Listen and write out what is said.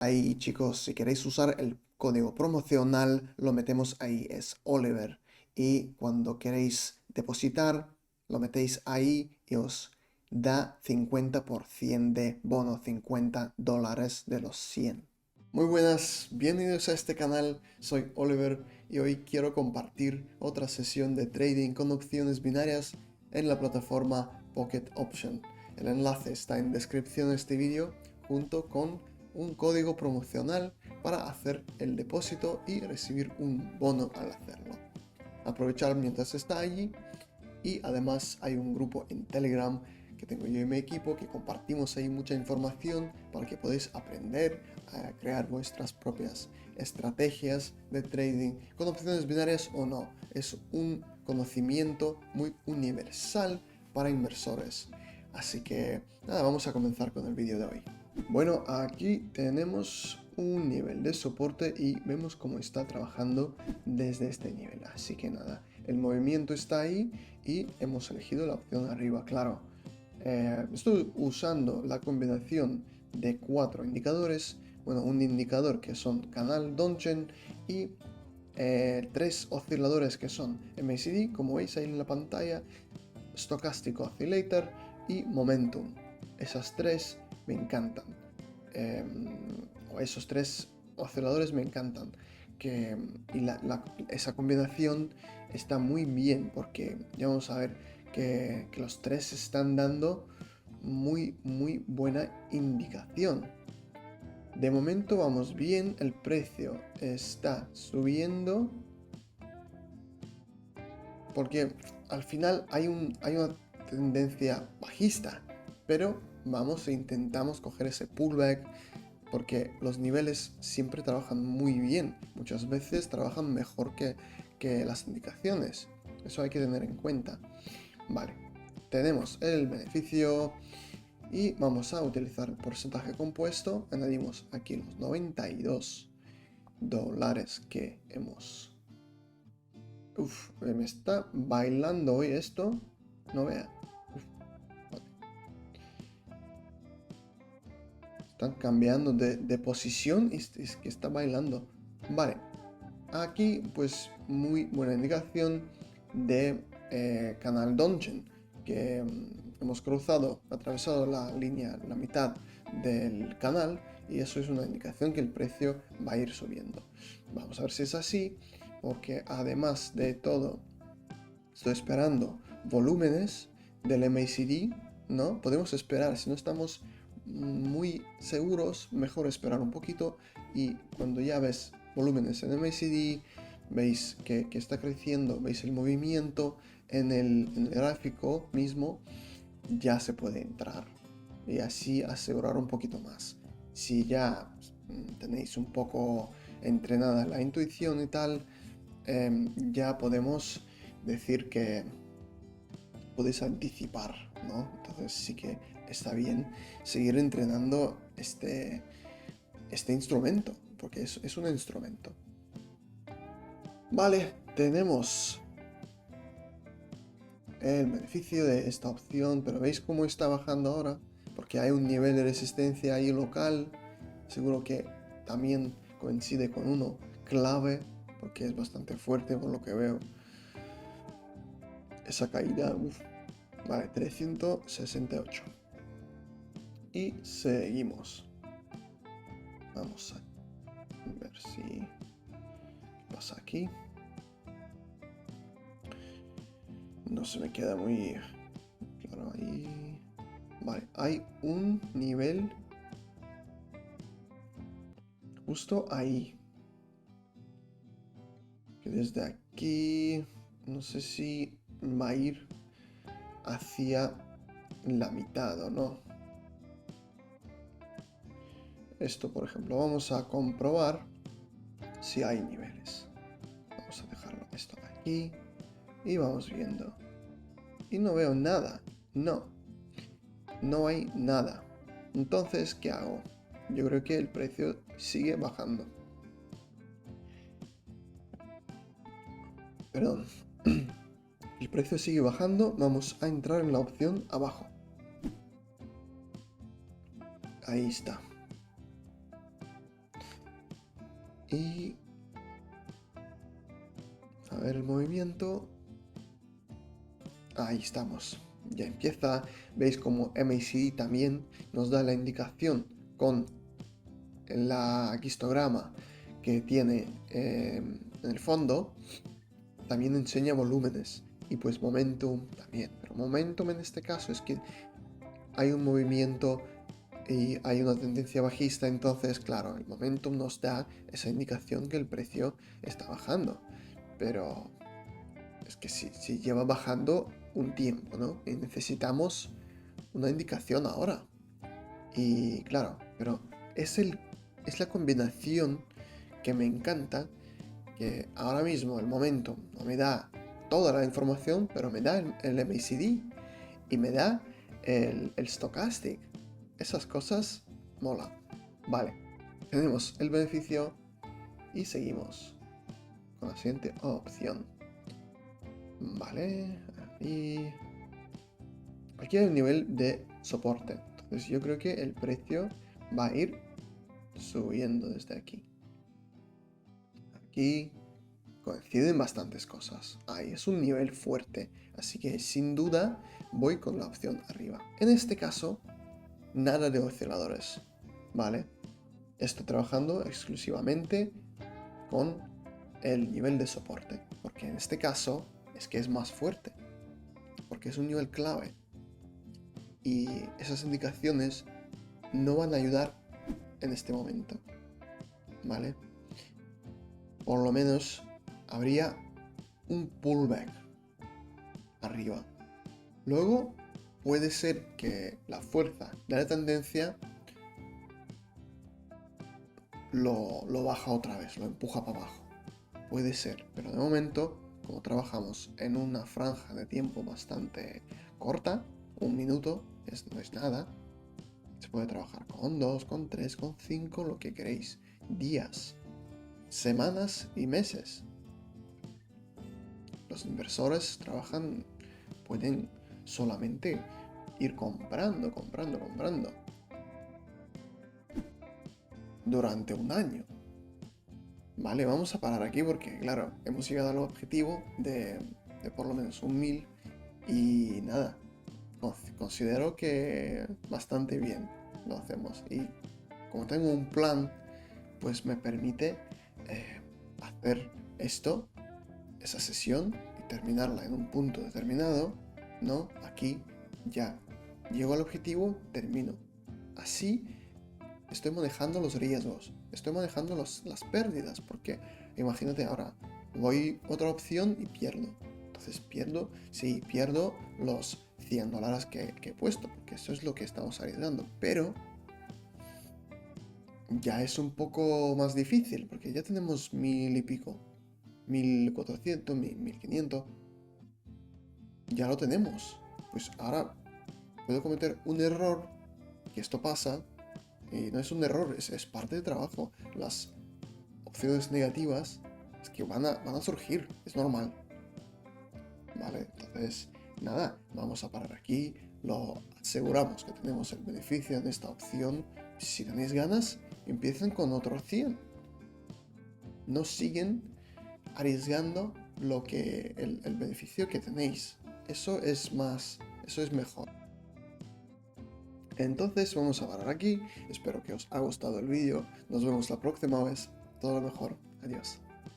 Ahí, chicos, si queréis usar el código promocional, lo metemos ahí, es Oliver. Y cuando queréis depositar, lo metéis ahí y os da 50% de bono, $50 de los 100. Muy buenas, bienvenidos a este canal, soy Oliver y hoy quiero compartir otra sesión de trading con opciones binarias en la plataforma Pocket Option. El enlace está en descripción de este vídeo junto con un código promocional para hacer el depósito y recibir un bono al hacerlo. Aprovechar mientras está allí y además hay un grupo en Telegram que tengo yo y mi equipo que compartimos ahí mucha información para que podáis aprender a crear vuestras propias estrategias de trading con opciones binarias o no. Es un conocimiento muy universal para inversores. Así que nada, vamos a comenzar con el vídeo de hoy. Bueno, aquí tenemos un nivel de soporte y vemos cómo está trabajando desde este nivel. Así que nada, el movimiento está ahí y hemos elegido la opción arriba, claro. Estoy usando la combinación de 4 indicadores. Bueno, un indicador que son canal Donchen y 3 osciladores que son MACD, como veis ahí en la pantalla, Stochastic Oscillator y Momentum. Esas 3 me encantan. Esos 3 osciladores me encantan. Y esa combinación está muy bien porque ya vamos a ver que los 3 están dando muy buena indicación. De momento vamos bien, el precio está subiendo porque al final hay una tendencia bajista, pero vamos e intentamos coger ese pullback porque los niveles siempre trabajan muy bien, muchas veces trabajan mejor que las indicaciones, eso hay que tener en cuenta. Vale, tenemos el beneficio y vamos a utilizar el porcentaje compuesto, añadimos aquí los $92 que hemos... Uf, me está bailando hoy esto, no vea. Están cambiando de posición y es que está bailando. Vale, aquí pues muy buena indicación de canal Donchen, que hemos cruzado, atravesado la línea, la mitad del canal, y eso es una indicación que el precio va a ir subiendo. Vamos a ver si es así, porque además de todo estoy esperando volúmenes del MACD, ¿no? Podemos esperar, si no estamos muy seguros, mejor esperar un poquito y cuando ya ves volúmenes en MACD, veis que está creciendo, veis el movimiento en el gráfico mismo, ya se puede entrar y así asegurar un poquito más. Si ya tenéis un poco entrenada la intuición y tal, ya podemos decir que podéis anticipar, ¿no? Entonces sí que está bien seguir entrenando este instrumento, porque es un instrumento. Vale, tenemos el beneficio de esta opción, pero ¿veis cómo está bajando ahora? Porque hay un nivel de resistencia ahí local, seguro que también coincide con uno clave, porque es bastante fuerte por lo que veo. Esa caída, vale, 368. Y seguimos. Vamos a ver si pasa aquí. No se me queda muy claro ahí. Vale, hay un nivel justo ahí. Que desde aquí no sé si va a ir hacia la mitad o no. Esto, por ejemplo, vamos a comprobar si hay niveles. Vamos a dejarlo esto aquí y vamos viendo. Y no veo nada. No hay nada. Entonces, ¿qué hago? Yo creo que el precio sigue bajando. Perdón. El precio sigue bajando. Vamos a entrar en la opción abajo. Ahí está. Y a ver el movimiento. Ahí estamos. Ya empieza. Veis como MACD también nos da la indicación con la histograma que tiene en el fondo. También enseña volúmenes. Y pues momentum también. Pero momentum en este caso es que hay un movimiento y hay una tendencia bajista. Entonces, claro, el momentum nos da esa indicación que el precio está bajando. Pero es que si lleva bajando un tiempo, ¿no? Y necesitamos una indicación ahora. Y claro, pero es la combinación que me encanta, que ahora mismo el momento no me da toda la información, pero me da el MACD y me da el Stochastic. Esas cosas mola. Vale, tenemos el beneficio y seguimos con la siguiente opción. Vale, y aquí hay un nivel de soporte. Entonces yo creo que el precio va a ir subiendo desde aquí. Aquí coinciden bastantes cosas. Ahí es un nivel fuerte. Así que sin duda voy con la opción arriba. En este caso, nada de osciladores. ¿Vale? Estoy trabajando exclusivamente con el nivel de soporte. Porque en este caso es que es más fuerte. Porque es un nivel clave. Y esas indicaciones no van a ayudar en este momento. ¿Vale? Por lo menos habría un pullback arriba. Luego puede ser que la fuerza de la tendencia lo baja otra vez, lo empuja para abajo. Puede ser, pero de momento, como trabajamos en una franja de tiempo bastante corta, un minuto no es nada, se puede trabajar con 2, con 3, con 5, lo que queréis. Días, semanas y meses. Los inversores pueden solamente ir comprando durante un año. Vale, vamos a parar aquí porque, claro, hemos llegado al objetivo de por lo menos 1000 y nada, considero que bastante bien lo hacemos. Y como tengo un plan, pues me permite hacer esa sesión y terminarla en un punto determinado, ¿no? Aquí ya llego al objetivo, termino. Así estoy manejando los riesgos, estoy manejando las pérdidas, porque imagínate ahora, voy otra opción y pierdo. Entonces pierdo los $100 que he puesto, porque eso es lo que estamos arriesgando. Pero ya es un poco más difícil, porque ya tenemos 1000 y pico, 1400, 1500. Ya lo tenemos. Pues ahora puedo cometer un error, que esto pasa, y no es un error, es parte del trabajo. Las opciones negativas es que van a surgir, es normal. Vale, entonces, nada, vamos a parar aquí, lo aseguramos que tenemos el beneficio en esta opción. Si tenéis ganas, empiecen con otro 100. No siguen arriesgando el beneficio que tenéis. Eso es mejor. Entonces vamos a parar aquí. Espero que os haya gustado el vídeo. Nos vemos la próxima vez. Todo lo mejor. Adiós.